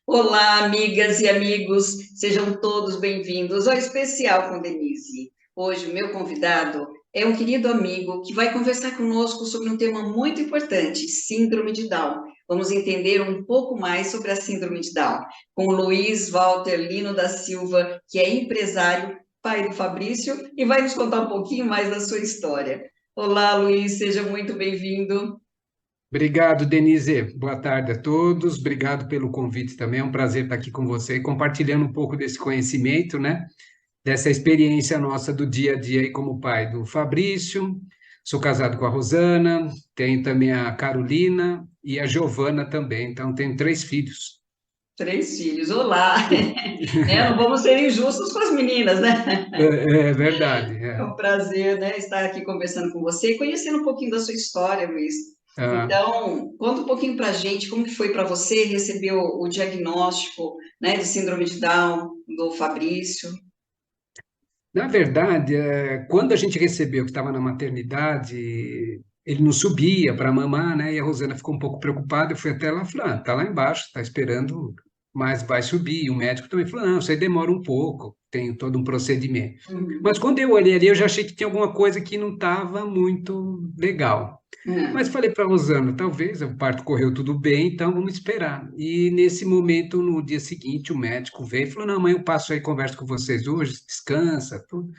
Olá, amigas e amigos, sejam todos bem-vindos ao Especial com Denise. Hoje, o meu convidado é um querido amigo que vai conversar conosco sobre um tema muito importante, Síndrome de Down. Vamos entender um pouco mais sobre a Síndrome de Down com o Luiz Walter Lino da Silva, que é empresário, pai do Fabrício, e vai nos contar um pouquinho mais da sua história. Olá, Luiz, seja muito bem-vindo. Obrigado, Denise. Boa tarde a todos. Obrigado pelo convite também. É um prazer estar aqui com você e compartilhando um pouco desse conhecimento, né? Dessa experiência nossa do dia a dia aí como pai do Fabrício. Sou casado com a Rosana, tenho também a Carolina e a Giovana também. Então, tenho 3 filhos. 3 filhos, olá! Né, não vamos ser injustos com as meninas, né? É verdade. É um prazer, né, estar aqui conversando com você e conhecendo um pouquinho da sua história, Luiz. Ah, Então, conta um pouquinho para a gente como que foi para você receber o diagnóstico, né, de síndrome de Down do Fabrício. Na verdade, quando a gente recebeu que estava na maternidade, ele não subia para mamar, né? E a Rosana ficou um pouco preocupada. Eu fui até lá e falei: tá lá embaixo, está esperando, mas vai subir. E o médico também falou: não, isso aí demora um pouco, tem todo um procedimento. Uhum. Mas quando eu olhei ali, eu já achei que tinha alguma coisa que não estava muito legal. Mas Uhum. falei para a Rosana, talvez o parto correu tudo bem, então vamos esperar. E nesse momento, no dia seguinte, o médico veio e falou: não, mãe, eu passo aí, converso com vocês hoje, descansa, tudo.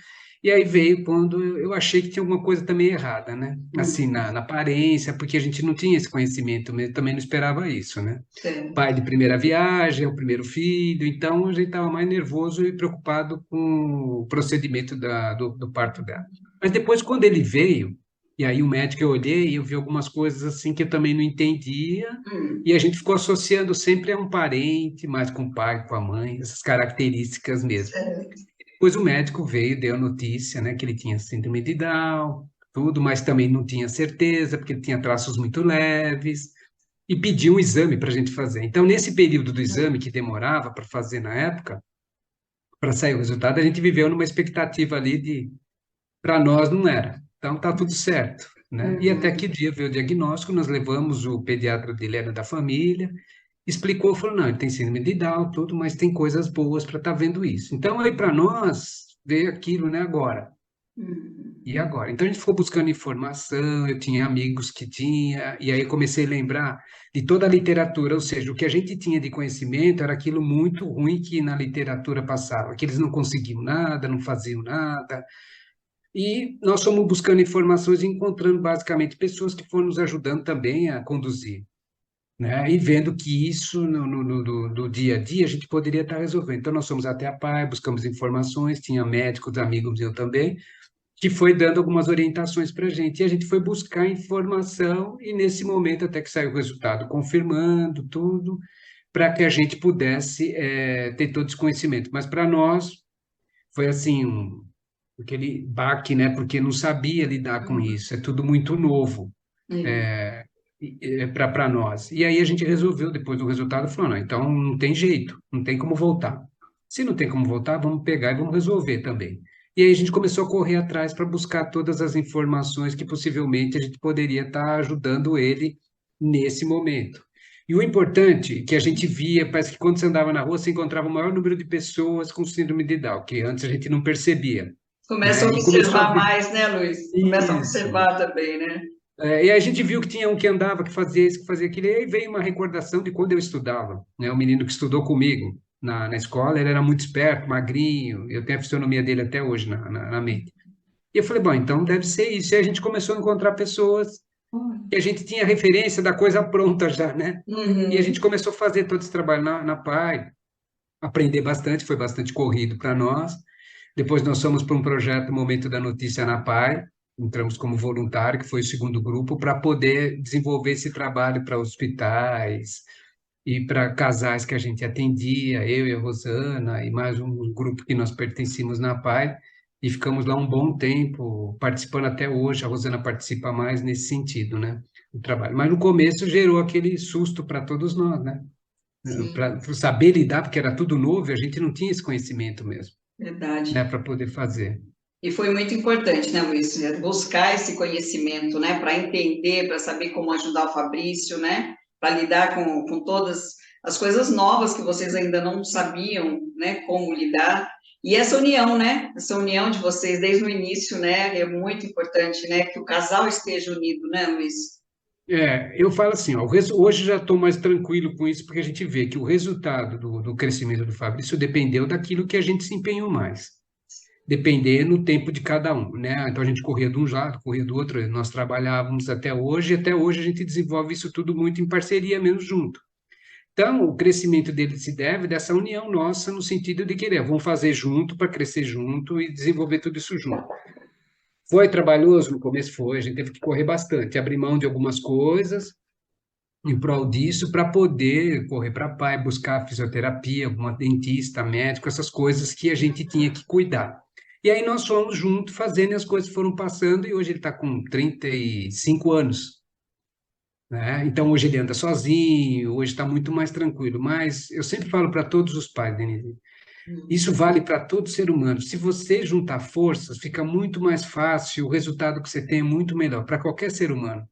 E aí veio quando eu achei que tinha alguma coisa também errada, né? Assim, Uhum. na aparência, porque a gente não tinha esse conhecimento, mesmo, também não esperava isso, né? Certo. Pai de primeira viagem, é o primeiro filho, então a gente estava mais nervoso e preocupado com o procedimento do parto dela. Mas depois, quando ele veio, e aí o médico eu olhei e eu vi algumas coisas assim que eu também não entendia, Uhum. e a gente ficou associando sempre a um parente, mais com o pai, com a mãe, essas características mesmo. Certo. Depois o médico veio, deu a notícia, né, que ele tinha síndrome de Down, tudo, mas também não tinha certeza, porque ele tinha traços muito leves, e pediu um exame para a gente fazer. Então, nesse período do exame, que demorava para fazer na época, para sair o resultado, a gente viveu numa expectativa ali de, para nós não era. Então, tá tudo certo, né? E até que Uhum. dia veio o diagnóstico, nós levamos o pediatra dele, era da família, explicou, falou, não, ele tem síndrome de Down, tudo, mas tem coisas boas para estar vendo isso. Então, aí para nós, veio aquilo, né, agora. Uhum. E agora? Então a gente ficou buscando informação, eu tinha amigos que tinha, e aí eu comecei a lembrar de toda a literatura, ou seja, o que a gente tinha de conhecimento era aquilo muito ruim que na literatura passava, que eles não conseguiam nada, não faziam nada, e nós fomos buscando informações e encontrando basicamente pessoas que foram nos ajudando também a conduzir, né? E vendo que isso do dia a dia a gente poderia estar resolvendo. Então nós fomos até a PAI, buscamos informações, tinha médicos, amigos eu também, que foi dando algumas orientações para a gente. E a gente foi buscar informação, e nesse momento, até que saiu o resultado, confirmando tudo, para que a gente pudesse ter todo esse conhecimento. Mas para nós foi assim, aquele baque, né? Porque não sabia lidar com Uhum. isso, é tudo muito novo Uhum. para nós. E aí a gente resolveu, depois do resultado, falou, não, então não tem jeito, não tem como voltar. Se não tem como voltar, vamos pegar e vamos resolver também. E aí a gente começou a correr atrás para buscar todas as informações que possivelmente a gente poderia estar ajudando ele nesse momento. E o importante que a gente via, parece que quando você andava na rua, você encontrava o maior número de pessoas com síndrome de Down, que antes a gente não percebia, Começa a né? E começou a observar ver mais, né, Luiz? Começa a isso. observar também, né? E aí a gente viu que tinha um que andava, que fazia isso, que fazia aquilo, e aí veio uma recordação de quando eu estudava, né? O menino que estudou comigo na escola, ele era muito esperto, magrinho, eu tenho a fisionomia dele até hoje na mente. E eu falei, bom, então deve ser isso. E a gente começou a encontrar pessoas que a gente tinha referência da coisa pronta já, né? E a gente Uhum. começou a fazer todo esse trabalho na PAI, aprender bastante, foi bastante corrido para nós. Depois nós fomos para um projeto Momento da Notícia na PAI, entramos como voluntário, que foi o segundo grupo, para poder desenvolver esse trabalho para hospitais e para casais que a gente atendia, eu e a Rosana, e mais um grupo que nós pertencíamos na PAI, e ficamos lá um bom tempo, participando até hoje. A Rosana participa mais nesse sentido, né, do trabalho. Mas no começo gerou aquele susto para todos nós, né? Sim, Para saber lidar, porque era tudo novo, e a gente não tinha esse conhecimento mesmo, verdade. né, para poder fazer. E foi muito importante, né, Luiz, buscar esse conhecimento, né, para entender, para saber como ajudar o Fabrício, né, para lidar com todas as coisas novas que vocês ainda não sabiam, né, como lidar. E essa união, né, essa união de vocês desde o início, né, é muito importante, né, que o casal esteja unido, né, Luiz? Eu falo assim, ó, hoje já estou mais tranquilo com isso, porque a gente vê que o resultado do crescimento do Fabrício dependeu daquilo que a gente se empenhou mais, depender no tempo de cada um, né? Então a gente corria de um lado, corria do outro, nós trabalhávamos até hoje, e até hoje a gente desenvolve isso tudo muito em parceria, mesmo junto. Então, o crescimento dele se deve dessa união nossa, no sentido de querer, vamos fazer junto para crescer junto e desenvolver tudo isso junto. Foi trabalhoso no começo? Foi, a gente teve que correr bastante, abrir mão de algumas coisas em prol disso, para poder correr para pai, buscar fisioterapia, alguma dentista, médico, essas coisas que a gente tinha que cuidar. E aí nós fomos juntos fazendo e as coisas foram passando, e hoje ele está com 35 anos, né? Então hoje ele anda sozinho, hoje está muito mais tranquilo. Mas eu sempre falo para todos os pais, Denise, isso vale para todo ser humano. Se você juntar forças, fica muito mais fácil, o resultado que você tem é muito melhor para qualquer ser humano,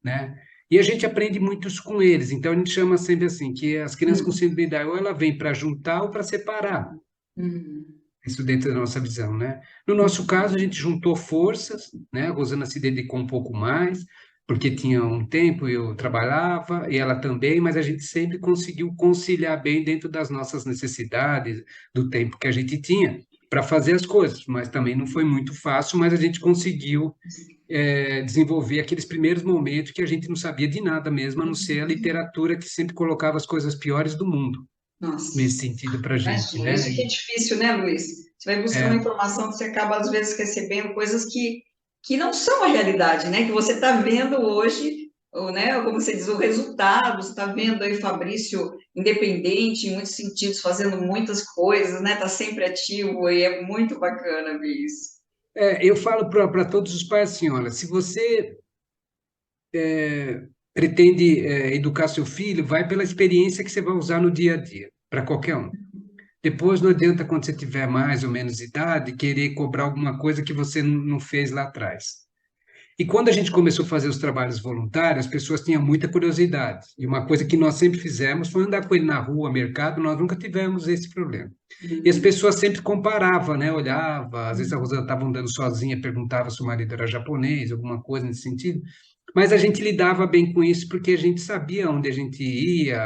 né? E a gente aprende muito isso com eles. Então a gente chama sempre assim, que as crianças com Hum, síndrome de Down, ou ela vem para juntar ou para separar. hum, Isso dentro da nossa visão, né? No nosso caso, a gente juntou forças, né? A Rosana se dedicou um pouco mais, porque tinha um tempo eu trabalhava, e ela também, mas a gente sempre conseguiu conciliar bem dentro das nossas necessidades, do tempo que a gente tinha, para fazer as coisas. Mas também não foi muito fácil, mas a gente conseguiu desenvolver aqueles primeiros momentos que a gente não sabia de nada mesmo, a não ser a literatura que sempre colocava as coisas piores do mundo, nossa. nesse sentido para a gente, Imagina, né? isso que é difícil, né, Luiz? Você vai buscar uma É, informação que você acaba, às vezes, recebendo coisas que não são a realidade, né? Que você está vendo hoje, ou, né, como você diz, o resultado, você está vendo aí o Fabrício independente, em muitos sentidos, fazendo muitas coisas, né? Está sempre ativo e é muito bacana ver isso. eu falo para todos os pais assim, olha, se você pretende educar seu filho, vai pela experiência que você vai usar no dia a dia, para qualquer um. Depois não adianta, quando você tiver mais ou menos idade, querer cobrar alguma coisa que você não fez lá atrás. E quando a gente começou a fazer os trabalhos voluntários, as pessoas tinham muita curiosidade. E uma coisa que nós sempre fizemos foi andar com ele na rua, mercado, nós nunca tivemos esse problema. E as Uhum, pessoas sempre comparavam, né? Olhava, às vezes a Rosana estava andando sozinha, perguntava se o marido era japonês, alguma coisa nesse sentido. Mas a gente lidava bem com isso porque a gente sabia onde a gente ia,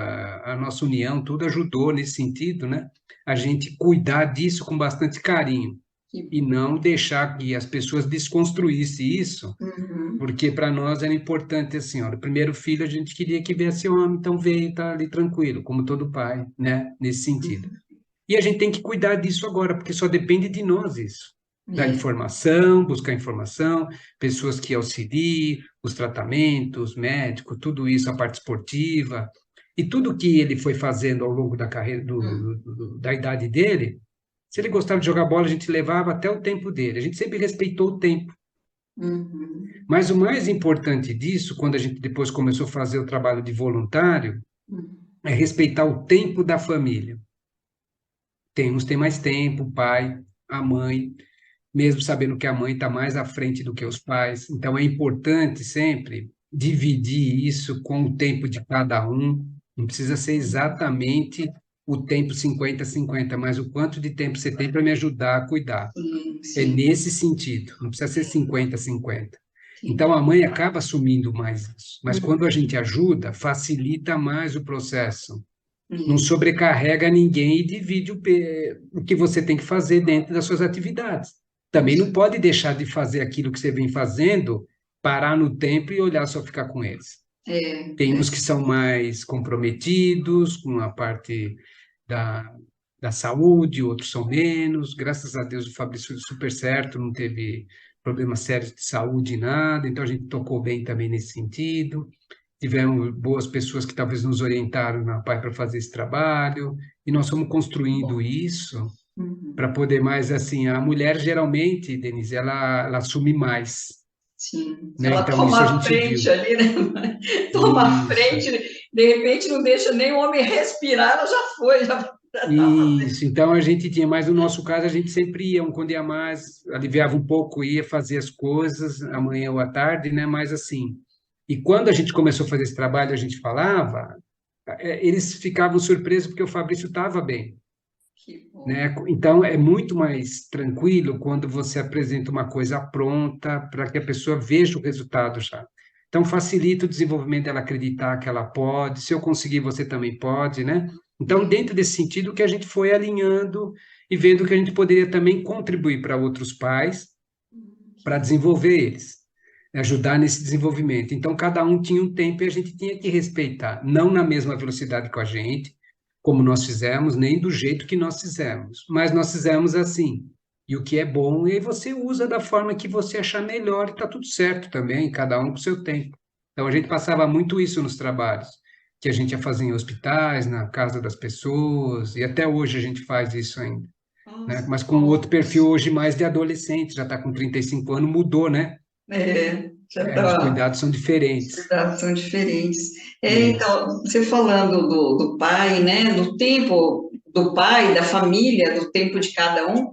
a nossa união, tudo ajudou nesse sentido, né? A gente cuidar disso com bastante carinho que- e não deixar que as pessoas desconstruíssem isso, uhum, porque para nós era importante assim, olha, o primeiro filho a gente queria que viesse homem, então veio, tá ali tranquilo, como todo pai, né? Nesse sentido. uhum. E a gente tem que cuidar disso agora, porque só depende de nós isso. Da É, informação, buscar informação, pessoas que auxiliem, os tratamentos, médicos, tudo isso, a parte esportiva, e tudo que ele foi fazendo ao longo da carreira, hum, da idade dele, se ele gostava de jogar bola, a gente levava até o tempo dele. A gente sempre respeitou o tempo. uhum, Mas o mais importante disso, quando a gente depois começou a fazer o trabalho de voluntário, uhum. é respeitar o tempo da família. Tem uns têm mais tempo, o pai, a mãe, mesmo sabendo que a mãe está mais à frente do que os pais. Então, é importante sempre dividir isso com o tempo de cada um. Não precisa ser exatamente o tempo 50-50, mas o quanto de tempo você tem para me ajudar a cuidar. Sim, É sim, nesse sentido, não precisa ser 50-50. Então, sim. a mãe acaba assumindo mais isso. Mas quando a Uhum, gente ajuda, facilita mais o processo. Não isso. sobrecarrega ninguém e divide o que você tem que fazer dentro das suas atividades. Também não Isso. pode deixar de fazer aquilo que você vem fazendo, parar no tempo e olhar só ficar com eles. É, Tem é, uns que são mais comprometidos com a parte da, da saúde, outros são menos. Graças a Deus o Fabrício deu super certo, não teve problemas sérios de saúde, nada, então a gente tocou bem também nesse sentido. Tivemos boas pessoas que talvez nos orientaram na PAI para fazer esse trabalho, e nós fomos construindo bom. isso para Uhum. poder mais assim, a mulher geralmente, Denise, ela assume mais, Sim, né? ela Então toma isso a a gente frente viu. ali, né? Toma a Isso. frente, de repente não deixa nem o homem respirar, ela já foi, já. Já tá fazendo. Isso, então a gente tinha, mas no nosso caso a gente sempre ia, um quando ia mais, aliviava um pouco, ia fazer as coisas, amanhã ou à tarde, né? Mas assim, e quando a gente começou a fazer esse trabalho, a gente falava, eles ficavam surpresos porque o Fabrício estava bem, Que bom. né? Então é muito mais tranquilo quando você apresenta uma coisa pronta para que a pessoa veja o resultado já. Então facilita o desenvolvimento dela acreditar que ela pode, se eu conseguir, você também pode, né? Então, dentro desse sentido, que a gente foi alinhando e vendo que a gente poderia também contribuir para outros pais, para desenvolver eles, ajudar nesse desenvolvimento. Então, cada um tinha um tempo e a gente tinha que respeitar, não na mesma velocidade que a gente, como nós fizemos, nem do jeito que nós fizemos, mas nós fizemos assim. E o que é bom, e aí você usa da forma que você achar melhor, e está tudo certo também, cada um com o seu tempo. Então, a gente passava muito isso nos trabalhos, que a gente ia fazer em hospitais, na casa das pessoas, e até hoje a gente faz isso ainda, né? Nossa, que Mas com bom. outro perfil hoje mais de adolescente, já está com 35 anos, mudou, né? Já Os tá. cuidados são Os diferentes. cuidados são diferentes. Isso. Então, você falando do pai, né, do tempo do pai, da família, do tempo de cada um,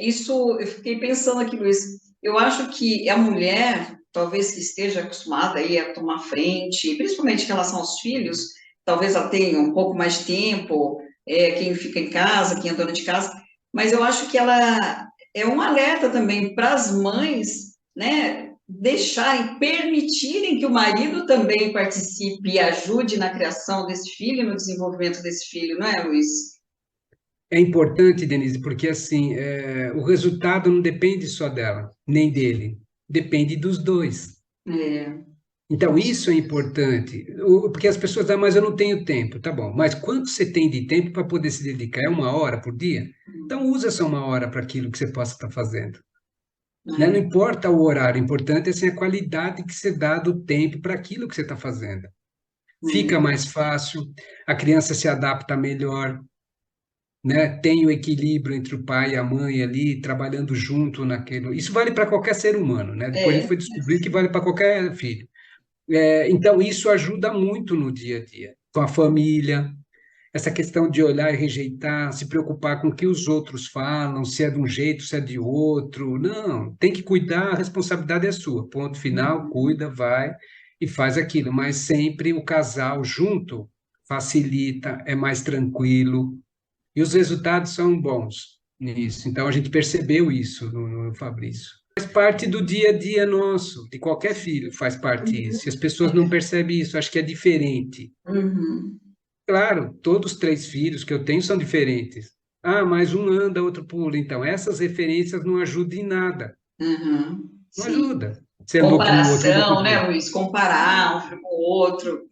isso, eu fiquei pensando aqui, Luiz, eu acho que a mulher, talvez que esteja acostumada aí a tomar frente, principalmente em relação aos filhos, talvez ela tenha um pouco mais de tempo, quem fica em casa, quem é dona de casa, mas eu acho que ela é um alerta também para as mães, né, deixarem, permitirem que o marido também participe e ajude na criação desse filho, no desenvolvimento desse filho, não é, Luiz? É importante, Denise, porque assim, o resultado não depende só dela, nem dele, depende dos dois. É, Então, com isso é certeza. importante, porque as pessoas dizem, mas eu não tenho tempo, tá bom, mas quanto você tem de tempo para poder se dedicar? É 1 hora por dia? Então, usa essa 1 hora para aquilo que você possa estar fazendo. Né? Não É, importa o horário, o importante é assim, a qualidade que você dá do tempo para aquilo que você está fazendo. Fica é, mais fácil, a criança se adapta melhor, né? Tem o equilíbrio entre o pai e a mãe ali, trabalhando junto naquilo. Isso vale para qualquer ser humano, né? Depois a gente é, foi descobrir que vale para qualquer filho. Então, isso ajuda muito no dia a dia, com a família, essa questão de olhar e rejeitar, se preocupar com o que os outros falam, se é de um jeito, se é de outro. Não, tem que cuidar, a responsabilidade é sua. Ponto final, cuida, vai e faz aquilo. Mas sempre o casal junto facilita, é mais tranquilo e os resultados são bons nisso. Então a gente percebeu isso no Fabrício. Faz parte do dia a dia nosso, de qualquer filho, faz parte isso. E as pessoas não percebem isso, acho que é diferente. uhum, Claro, todos os 3 filhos que eu tenho são diferentes. Ah, mas um anda, outro pula. Então, essas referências não ajudam em nada. uhum, Não sim. ajuda. Você andou com um, outro andou com Comparação, né, outro. Luiz? Comparar um filho com o outro.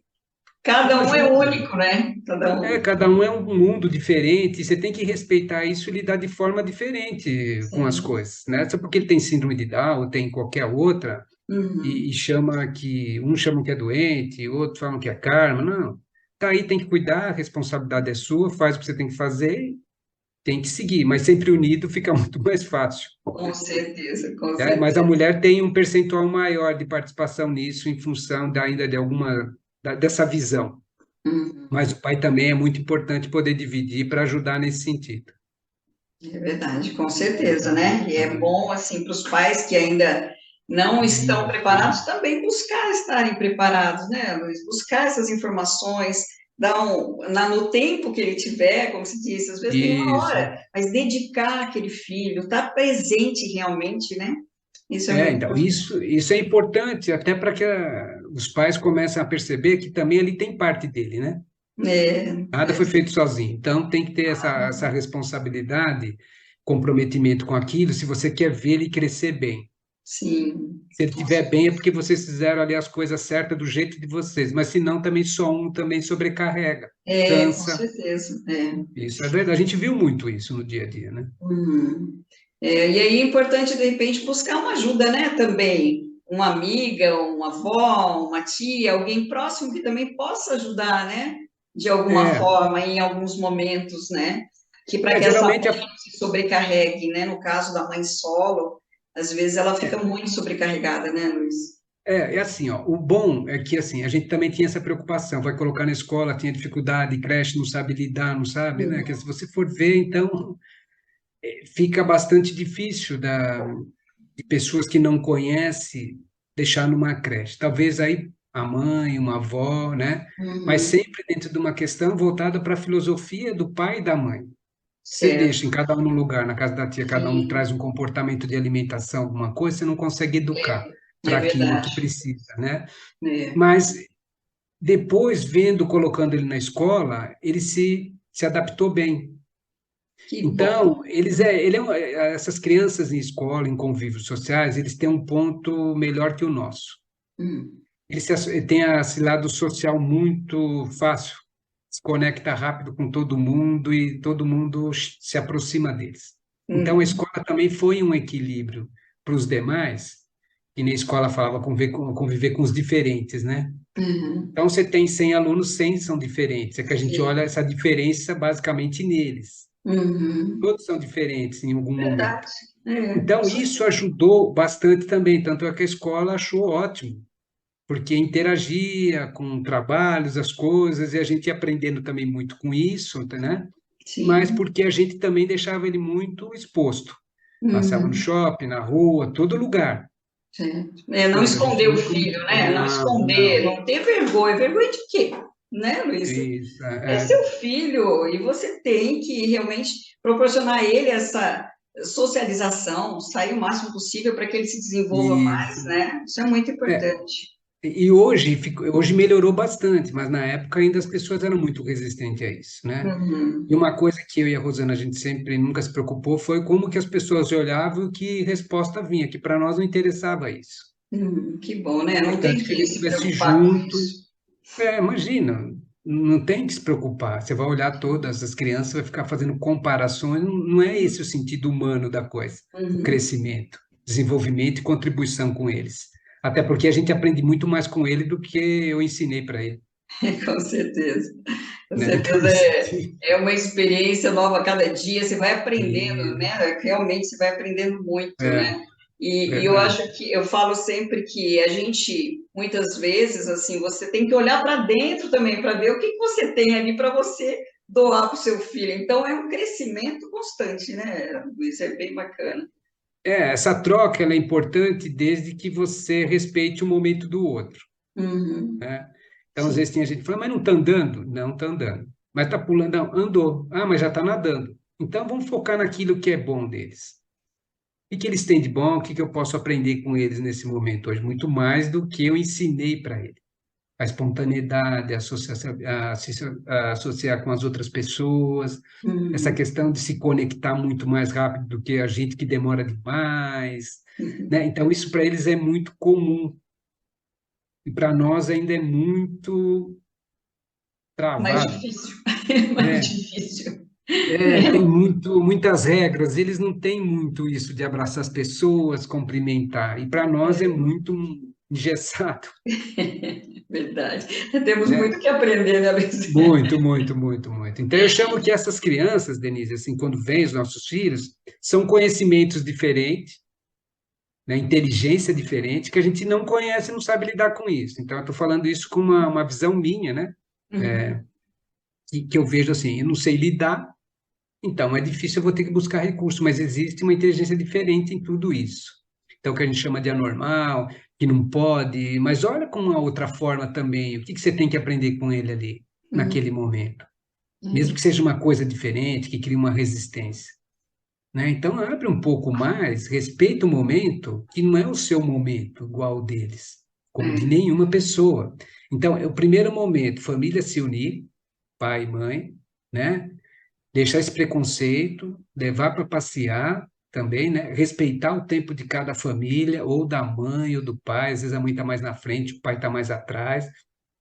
Cada Não um é ajuda. único, né? Cada um. Cada um é um mundo diferente, e você tem que respeitar isso e lidar de forma diferente com as Sim. coisas, né? Só porque ele tem síndrome de Down ou tem qualquer outra, e Uhum. chama que, um chama que é doente, outro falam que é karma, não. Tá aí, tem que cuidar, a responsabilidade é sua, faz o que você tem que fazer, tem que seguir, mas sempre unido fica muito mais fácil. Com certeza, com Mas a certeza. mulher tem um percentual maior de participação nisso em função ainda de alguma dessa visão. Uhum. Mas o pai também é muito importante poder dividir para ajudar nesse sentido. É verdade, com certeza, né? E é Então, bom, assim, para os pais que ainda não estão isso. preparados, também buscar estarem preparados, né, Luiz? Buscar essas informações, no tempo que ele tiver, como se disse, às vezes tem 1 hora, Isso. mas dedicar aquele filho, estar presente realmente, né? Isso é muito Então, importante. isso é importante até para que os pais comecem a perceber que também ali tem parte dele, né? Nada foi feito sozinho. Então, tem que ter essa responsabilidade, comprometimento com aquilo, se você quer ver ele crescer bem. Sim, Se ele com estiver bem, é certeza. porque vocês fizeram ali as coisas certas do jeito de vocês. Mas se não, também só um também sobrecarrega, Com cansa. certeza. É. Isso é verdade. A gente viu muito isso no dia a dia, né? Uhum. E aí é importante, de repente, buscar uma ajuda, né, também. Uma amiga, uma avó, uma tia, alguém próximo que também possa ajudar, né, de alguma É, forma, em alguns momentos, né, que para que essa mãe geralmente não se sobrecarregue, né, no caso da mãe solo, às vezes ela fica é, muito sobrecarregada, né, Luiz? é assim, ó, o bom é que assim, a gente também tinha essa preocupação, vai colocar na escola, tinha dificuldade, creche não sabe lidar, não sabe, né? Que Uhum. se você for ver, então fica bastante difícil de pessoas que não conhecem deixar numa creche. Talvez aí a mãe, uma avó, né? Mas Uhum. sempre dentro de uma questão voltada para a filosofia do pai e da mãe. Você deixa em Certo. cada um no lugar, na casa da tia, cada um Sim, traz um comportamento de alimentação, alguma coisa, você não consegue educar é para aquilo que verdade. precisa, né? É. Mas depois, vendo, colocando ele na escola, ele se adaptou bem. Que bom. Então, essas crianças em escola, em convívios sociais, eles têm um ponto melhor que o nosso. Hum. Ele tem esse lado social muito fácil, se conecta rápido com todo mundo e todo mundo se aproxima deles. Então, a Uhum. escola também foi um equilíbrio para os demais, e na escola falava conviver com os diferentes, né? Uhum. Então, você tem 100 alunos, 100 são diferentes. É que a gente olha Sim. essa diferença basicamente neles. Uhum. Todos são diferentes em algum momento. Verdade. É, com Então, isso certeza. ajudou bastante também, tanto é que a escola achou ótimo, porque interagia com trabalhos, as coisas, e a gente ia aprendendo também muito com isso, né? Mas Sim. porque a gente também deixava ele muito exposto. Passava no Uhum. shopping, na rua, todo lugar. Certo. É, não Todo. A gente esconder o nunca. filho, né? Não Não, esconder, não. não ter vergonha. Vergonha de quê? Né, Luiz? Isso, É seu filho e você tem que realmente proporcionar a ele essa socialização, sair o máximo possível para que ele se desenvolva mais, isso. né? Isso é muito É, importante. e hoje, hoje melhorou bastante, mas na época ainda as pessoas eram muito resistentes a isso, né? E Uhum. uma coisa que eu e a Rosana a gente sempre nunca se preocupou foi como que as pessoas olhavam e que resposta vinha, que para nós não interessava isso. Que bom, né? O Não tem importante é que a que gente se estivesse preocupar com junto. isso. Imagina, não tem que se preocupar. Você vai olhar todas as crianças, vai ficar fazendo comparações. Não, não é esse o sentido humano da coisa, o Uhum. crescimento, desenvolvimento e contribuição com eles. Até porque a gente aprende muito mais com ele do que eu ensinei para ele, Com certeza. Com né? Então, certeza nesse é, sentido, é uma experiência nova a cada dia, você vai aprendendo, e, né? Realmente você vai aprendendo muito, é né? E eu verdade. acho que eu falo sempre que a gente, muitas vezes, assim, você tem que olhar para dentro também para ver o que que você tem ali para você doar para o seu filho. Então é um crescimento constante, né? Isso é bem bacana. Essa troca ela é importante desde que você respeite o momento do outro, Uhum. né? Então, às Sim. vezes, tem a gente que fala, mas não está andando? Não está andando. Mas está pulando? Não, andou. Ah, mas já está nadando. Então, vamos focar naquilo que é bom deles. O que eles têm de bom? O que que eu posso aprender com eles nesse momento hoje? Muito mais do que eu ensinei para eles. A espontaneidade, a associar com as outras pessoas, essa Uhum. questão de se conectar muito mais rápido do que a gente que demora demais, Uhum. né? Então, isso para eles é muito comum. E para nós ainda é muito Mais travado, difícil. Mais né? difícil. Tem muitas regras, eles não têm muito isso de abraçar as pessoas, cumprimentar, e para nós é muito engessado, Verdade. Temos né? muito que aprender, né, Luiz? Muito, muito, muito, muito. Então, eu chamo que essas crianças, Denise, assim, quando vêm os nossos filhos, são conhecimentos diferentes, né? Inteligência diferente, que a gente não conhece e não sabe lidar com isso. Então, eu estou falando isso com uma visão minha, né? Uhum. Que eu vejo assim, eu não sei lidar. Então, é difícil, eu vou ter que buscar recurso, mas existe uma inteligência diferente em tudo isso. Então, o que a gente chama de anormal, que não pode, mas olha com uma outra forma também, o que que você tem que aprender com ele ali, naquele Uhum. momento. Mesmo É. que seja uma coisa diferente, que crie uma resistência, né? Então, abre um pouco mais, respeita o momento, que não é o seu momento igual ao deles, como de É. nenhuma pessoa. Então, é o primeiro momento, família se unir, pai e mãe, né? Deixar esse preconceito, levar para passear também, né? Respeitar o tempo de cada família, ou da mãe ou do pai. Às vezes a mãe está mais na frente, o pai está mais atrás,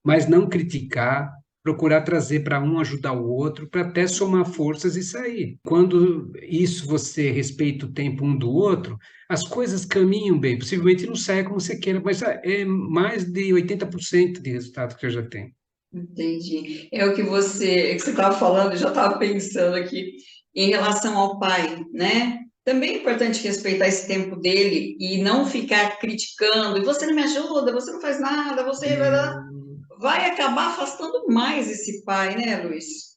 mas não criticar, procurar trazer para um ajudar o outro, para até somar forças e sair. Quando isso você respeita o tempo um do outro, as coisas caminham bem. Possivelmente não saia como você queira, mas é mais de 80% de resultado que eu já tenho. Entendi. É o que você estava falando, eu já estava pensando aqui em relação ao pai, né? também é importante respeitar esse tempo dele e não ficar criticando, e você não me ajuda, você não faz nada, você vai acabar afastando mais esse pai, né, Luiz?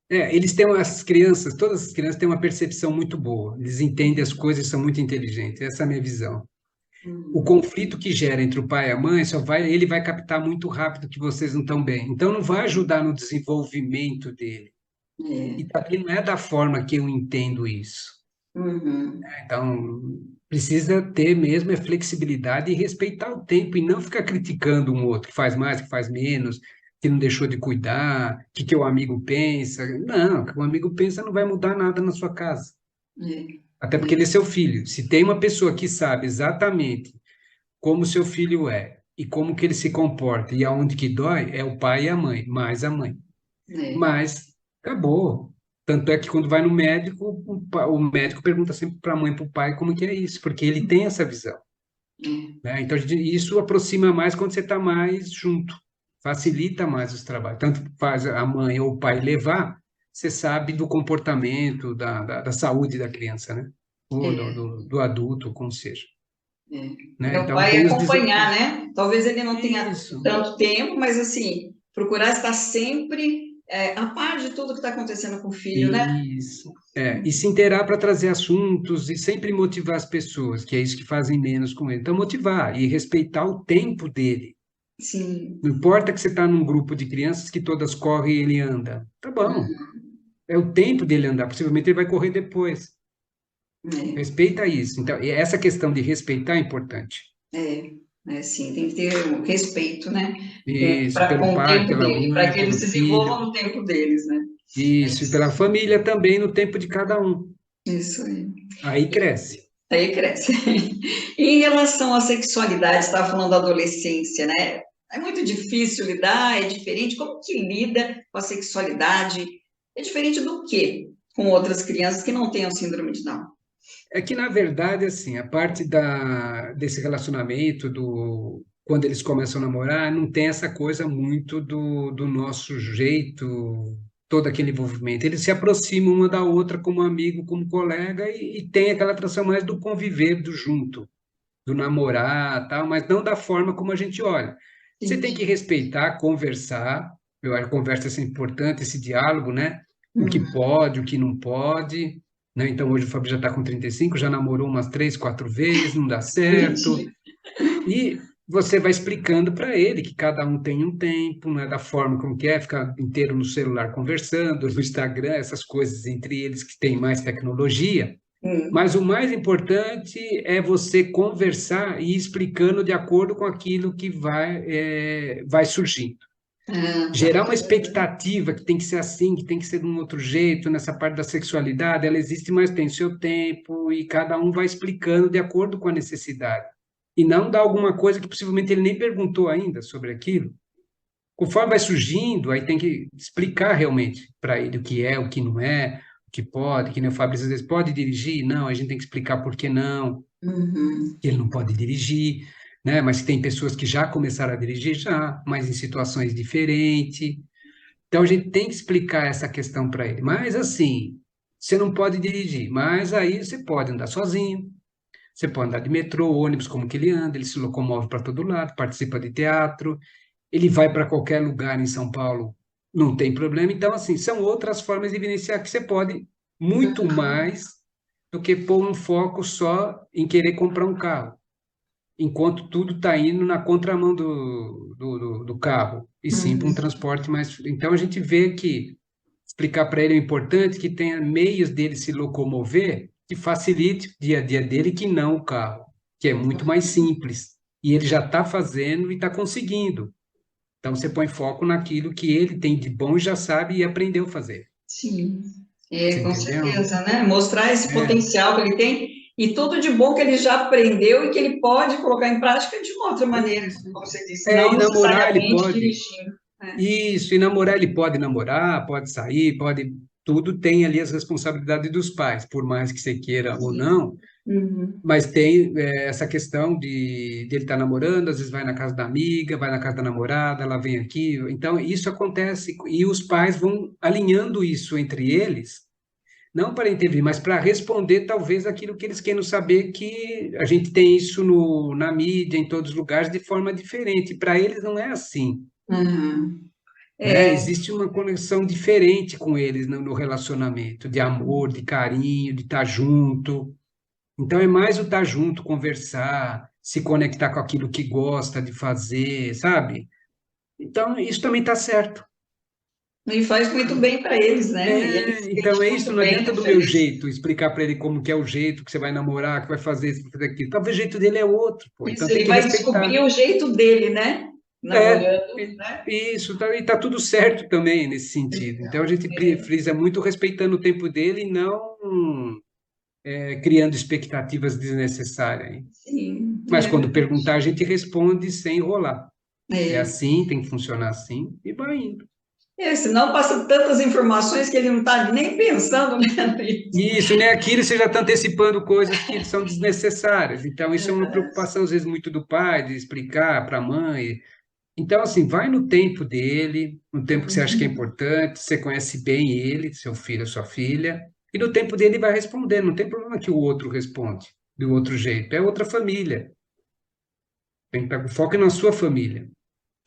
Eles têm as crianças, todas as crianças têm uma percepção muito boa, eles entendem as coisas e são muito inteligentes, essa é a minha visão. O Hum, conflito que gera entre o pai e a mãe, ele vai captar muito rápido que vocês não estão bem, então não vai ajudar no desenvolvimento dele, e é. também não é da forma que eu entendo isso. Uhum. Então, precisa ter mesmo flexibilidade e respeitar o tempo e não ficar criticando um outro, que faz mais, que faz menos, que não deixou de cuidar, que o amigo pensa. Não, o que o amigo pensa não vai mudar nada na sua casa. É, Até porque ele é seu filho. Se tem uma pessoa que sabe exatamente como seu filho é e como que ele se comporta e aonde que dói, é o pai e a mãe, mais a mãe. é, Mas acabou. Tanto é que quando vai no médico, o médico pergunta sempre para a mãe e para o pai como que é isso, porque ele tem essa visão, é, né? Então, isso aproxima mais quando você está mais junto, facilita mais os trabalhos. Tanto faz a mãe ou o pai levar, você sabe do comportamento, da saúde da criança, né? Ou é, do adulto, como seja, é. né? É o Então, pai tem os acompanhar, desafios. né? Talvez ele não tenha Isso. tanto tempo, mas assim, procurar estar sempre a par de tudo que está acontecendo com o filho, né? Isso. E se inteirar para trazer assuntos e sempre motivar as pessoas, que é isso que fazem menos com ele. Então, motivar e respeitar o tempo dele. Sim, Não importa que você está num grupo de crianças que todas correm e ele anda. Tá bom. É o tempo dele andar. Possivelmente ele vai correr depois. é, Respeita isso. Então, e essa questão de respeitar é importante. sim, tem que ter o respeito, né? Isso, Para pelo com o pai, tempo pela dele, para mãe, que eles pelo se desenvolvam filho. no tempo deles, né? É Isso, e pela isso, família também, no tempo de cada um. isso aí. Aí cresce. Aí cresce. E em relação à sexualidade, você estava falando da adolescência, né? É muito difícil lidar, é diferente. Como que lida com a sexualidade? É diferente do quê? Com outras crianças que não tenham síndrome de Down. É que, na verdade, assim, a parte desse relacionamento, quando eles começam a namorar, não tem essa coisa muito do nosso jeito, todo aquele envolvimento. Eles se aproximam uma da outra como amigo, como colega, e tem aquela atração mais do conviver, do junto, do namorar, tal, mas não da forma como a gente olha. Você tem que Entendi. respeitar, conversar, eu acho que a conversa é importante, esse diálogo, né? O que Hum, pode, o que não pode, né? Então, hoje o Fábio já está com 35, já namorou umas 3, 4 vezes, não dá certo, entendi. e você vai explicando para ele que cada um tem um tempo, não é da forma como que é, ficar inteiro no celular conversando, no Instagram, essas coisas entre eles que têm mais tecnologia, Hum. mas o mais importante é você conversar e ir explicando de acordo com aquilo que vai surgindo. Ah, tá. Gerar uma expectativa que tem que ser assim, que tem que ser de um outro jeito, nessa parte da sexualidade, ela existe, mas tem seu tempo e cada um vai explicando de acordo com a necessidade. E não dar alguma coisa que possivelmente ele nem perguntou ainda sobre aquilo. Conforme vai surgindo, aí tem que explicar realmente para ele o que é, o que não é, o que pode, que nem o Fabrício às vezes pode dirigir, não, a gente tem que explicar por que não, Uhum. que ele não pode dirigir, né? Mas tem pessoas que já começaram a dirigir já, mas em situações diferentes. Então a gente tem que explicar essa questão para ele. Mas assim, você não pode dirigir, mas aí você pode andar sozinho, você pode andar de metrô, ônibus, como que ele anda, ele se locomove para todo lado, participa de teatro, ele vai para qualquer lugar em São Paulo, não tem problema. Então, assim, são outras formas de evidenciar que você pode muito mais do que pôr um foco só em querer comprar um carro, enquanto tudo está indo na contramão do carro, e sim para um Uhum. transporte mais. Então, a gente vê que explicar para ele o importante que tenha meios dele se locomover que facilite o dia a dia dele, que não o carro, que é muito mais simples. E ele já está fazendo e está conseguindo. Então, você põe foco naquilo que ele tem de bom e já sabe e aprendeu a fazer. Sim, Você com entendeu? certeza, né? Mostrar esse É. potencial que ele tem e tudo de bom que ele já aprendeu e que ele pode colocar em prática de uma outra maneira, Isso. como você disse, não E namorar ele necessariamente pode. dirigindo, né? Isso, e namorar ele pode namorar, pode sair, pode. Tudo tem ali as responsabilidades dos pais, por mais que você queira ou Sim. não. Uhum. Mas tem essa questão de ele estar namorando, às vezes vai na casa da amiga, vai na casa da namorada, ela vem aqui. Então, isso acontece e os pais vão alinhando isso entre eles não para intervir, mas para responder talvez aquilo que eles querem saber, que a gente tem isso na mídia, em todos os lugares, de forma diferente. Para eles não é assim, Uhum. né? É, Existe uma conexão diferente com eles no relacionamento, de amor, de carinho, de estar junto. Então é mais o estar junto, conversar, se conectar com aquilo que gosta de fazer, sabe? Então isso também está certo. e faz muito bem para eles, né? E eles se Então é sentem isso, muito não bem adianta do nessa meu eleição. jeito explicar para ele como que é o jeito que você vai namorar, que vai fazer isso, vai fazer aquilo. Talvez o jeito dele é outro, pô. Então Isso, tem ele que vai descobrir respeitar. o jeito dele, né? É, Namorando, né? isso, tá, e tá tudo certo também nesse sentido. Então a Legal. gente frisa muito respeitando o tempo dele e não criando expectativas desnecessárias, hein? Sim, Mas é quando verdade. perguntar, a gente responde sem enrolar. É É. assim, tem que funcionar assim, e vai indo. Senão passa tantas informações que ele não está nem pensando, né, nisso. Isso, né? Aquilo você já está antecipando coisas que são desnecessárias. Então, isso é uma preocupação, às vezes, muito do pai, de explicar para a mãe. Então, assim, vai no tempo dele, no tempo que você acha que é Uhum. importante, você conhece bem ele, seu filho, sua filha, e no tempo dele vai responder. Não tem problema que o outro responde do outro jeito. É outra família. Tem que estar com foco na sua família,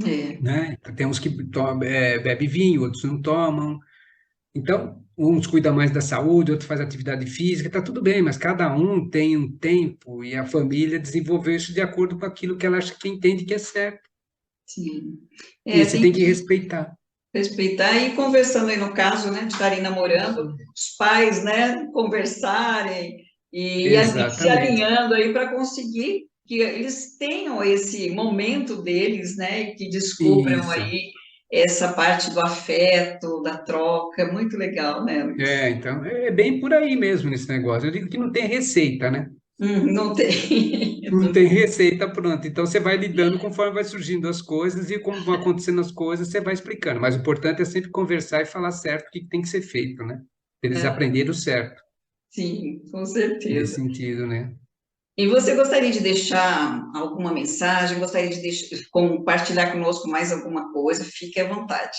É, né? Tem uns que bebe vinho, outros não tomam. Então, uns cuidam mais da saúde, outros fazem atividade física, tá tudo bem, mas cada um tem um tempo e a família desenvolveu isso de acordo com aquilo que ela acha que entende que é certo. sim. E você Tem tem que que respeitar. respeitar e conversando aí no caso, né, de estarem namorando, Isso. os pais, né, conversarem e se Exatamente. alinhando aí para conseguir que eles tenham esse momento deles, né, e que descubram Isso. aí essa parte do afeto, da troca, muito legal, né, Luiz? Então, é bem por aí mesmo nesse negócio. Eu digo que não tem receita, né? Não tem. Não tem receita pronta. Então, você vai lidando conforme vai surgindo as coisas e como vão acontecendo as coisas, você vai explicando. Mas o importante é sempre conversar e falar certo o que tem que ser feito, né? Eles É, aprenderam certo sim, com nesse certeza. sentido, né? E você gostaria de deixar alguma mensagem? Gostaria de compartilhar conosco mais alguma coisa? Fique à vontade.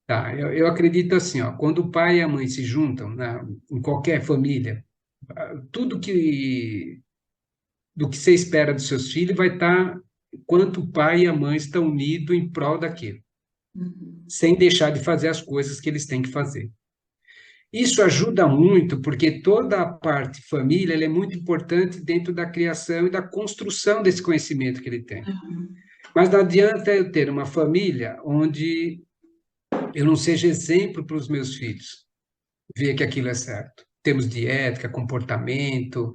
Tá, eu acredito assim, ó, quando o pai e a mãe se juntam, em qualquer família, tudo do que você espera dos seus filhos vai estar quanto o pai e a mãe estão unidos em prol daquilo, Uhum. sem deixar de fazer as coisas que eles têm que fazer. Isso ajuda muito, porque toda a parte família ela é muito importante dentro da criação e da construção desse conhecimento que ele tem. Uhum. Mas não adianta eu ter uma família onde eu não seja exemplo para os meus filhos, ver que aquilo é certo. Temos de ética, comportamento.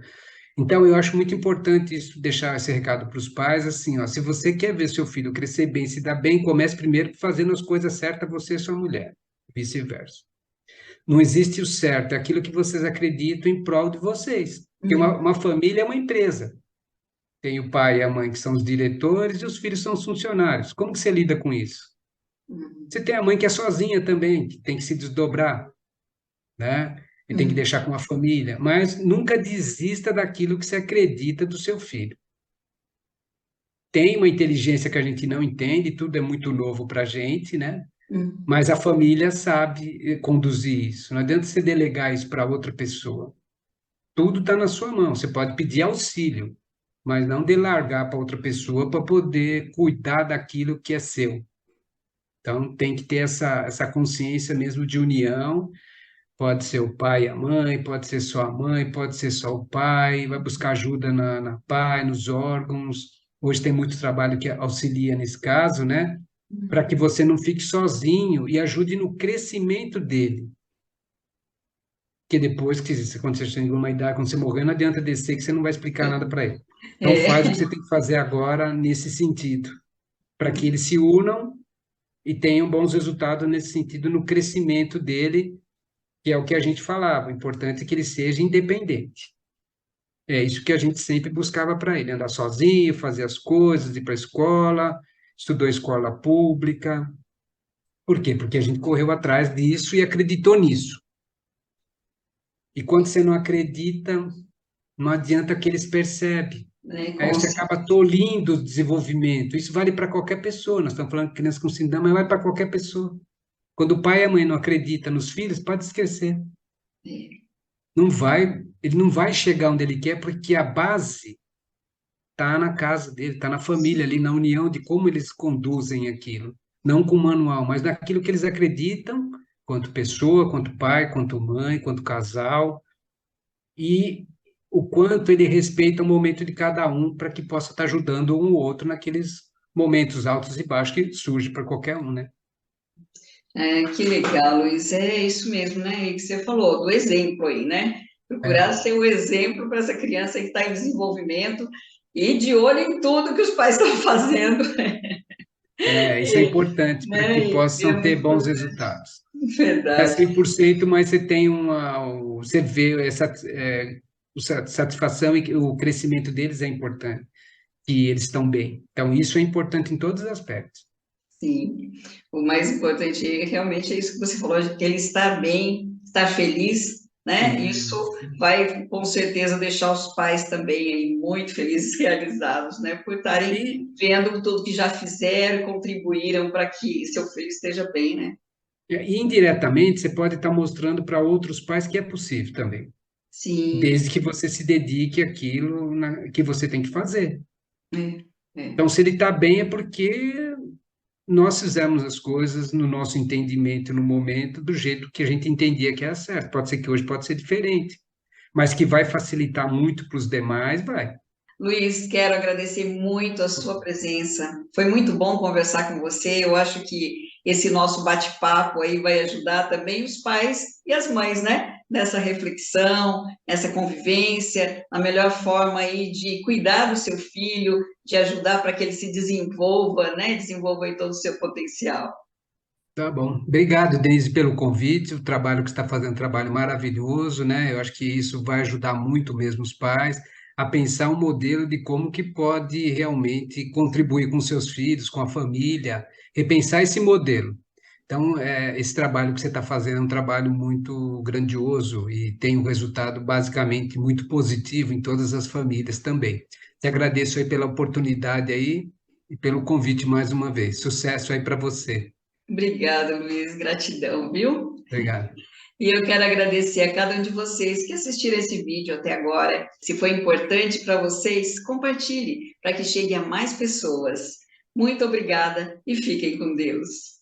Então, eu acho muito importante isso, deixar esse recado para os pais, assim, ó, se você quer ver seu filho crescer bem, se dar bem, comece primeiro fazendo as coisas certas você e sua mulher, vice-versa. Não existe o certo, é aquilo que vocês acreditam em prol de vocês. Porque Uhum. uma família é uma empresa. Tem o pai e a mãe que são os diretores e os filhos são os funcionários. Como que você lida com isso? Uhum. Você tem a mãe que é sozinha também, que tem que se desdobrar, né? E tem que Uhum. deixar com a família, mas nunca desista daquilo que você acredita do seu filho. Tem uma inteligência que a gente não entende, tudo é muito novo para a gente, né? Uhum. Mas a família sabe conduzir isso. Não adianta você delegar isso para outra pessoa. Tudo está na sua mão. Você pode pedir auxílio, mas não delargar para outra pessoa para poder cuidar daquilo que é seu. Então, tem que ter essa consciência mesmo de união. Pode ser o pai e a mãe, pode ser só a mãe, pode ser só o pai, vai buscar ajuda na PAI, nos órgãos. Hoje tem muito trabalho que auxilia nesse caso, né? Para que você não fique sozinho e ajude no crescimento dele. Porque depois, quando você chega em uma idade, quando você morrer, não adianta descer que você não vai explicar nada para ele. Então, faz o que É, você tem que fazer agora nesse sentido, para que eles se unam e tenham bons resultados nesse sentido, no crescimento dele, que é o que a gente falava. O importante é que ele seja independente. É isso que a gente sempre buscava para ele, andar sozinho, fazer as coisas, ir para a escola, estudou escola pública. Por quê? Porque a gente correu atrás disso e acreditou nisso. E quando você não acredita, não adianta que eles percebem. né, Aí você acaba tolhindo o desenvolvimento. Isso vale para qualquer pessoa. Nós estamos falando de criança com síndrome, mas vale para qualquer pessoa. Quando o pai e a mãe não acreditam nos filhos, pode esquecer. É. Ele não vai chegar onde ele quer porque a base está na casa dele, está na família ali, na união de como eles conduzem aquilo, não com o manual, mas naquilo que eles acreditam, quanto pessoa, quanto pai, quanto mãe, quanto casal, e o quanto ele respeita o momento de cada um para que possa estar ajudando um ou outro naqueles momentos altos e baixos que surge para qualquer um, né? Que legal, Luiz. É isso mesmo, né? E que você falou, do exemplo aí, né? Procurar É, ser o exemplo para essa criança que está em desenvolvimento e de olho em tudo que os pais estão fazendo, isso é importante para que né? E é possam ter muito bons importante. resultados. É Verdade. 100%, mas você tem você vê essa satisfação e que o crescimento deles é importante, que eles estão bem. Então, isso é importante em todos os aspectos. Sim, o mais importante realmente é isso que você falou, de que ele estar bem, estar feliz, né? Isso Isso. vai com certeza deixar os pais também aí muito felizes, realizados, né? Por estarem E, vendo tudo que já fizeram, contribuíram para que seu filho esteja bem, né? e indiretamente, você pode estar mostrando para outros pais que é possível também, Sim, desde que você se dedique àquilo que você tem que fazer. é, é. Então, se ele está bem, é porque nós fizemos as coisas no nosso entendimento, no momento, do jeito que a gente entendia que era certo. Pode ser que hoje pode ser diferente, mas que vai facilitar muito para os demais, vai. Luiz, quero agradecer muito a sua presença. Foi muito bom conversar com você. Eu acho que esse nosso bate-papo aí vai ajudar também os pais e as mães, né? Nessa reflexão, nessa convivência, a melhor forma aí de cuidar do seu filho, de ajudar para que ele se desenvolva, né? Desenvolva aí todo o seu potencial. Tá bom. Obrigado, Denise, pelo convite. O trabalho que você está fazendo é um trabalho maravilhoso, né? Eu acho que isso vai ajudar muito mesmo os pais a pensar um modelo de como que pode realmente contribuir com seus filhos, com a família, repensar esse modelo. Então, esse trabalho que você está fazendo é um trabalho muito grandioso e tem um resultado basicamente muito positivo em todas as famílias também. Te agradeço aí pela oportunidade aí e pelo convite mais uma vez. Sucesso aí para você. Obrigada, Luiz. Gratidão, viu? Obrigado. E eu quero agradecer a cada um de vocês que assistiram esse vídeo até agora. Se foi importante para vocês, compartilhe para que chegue a mais pessoas. Muito obrigada e fiquem com Deus.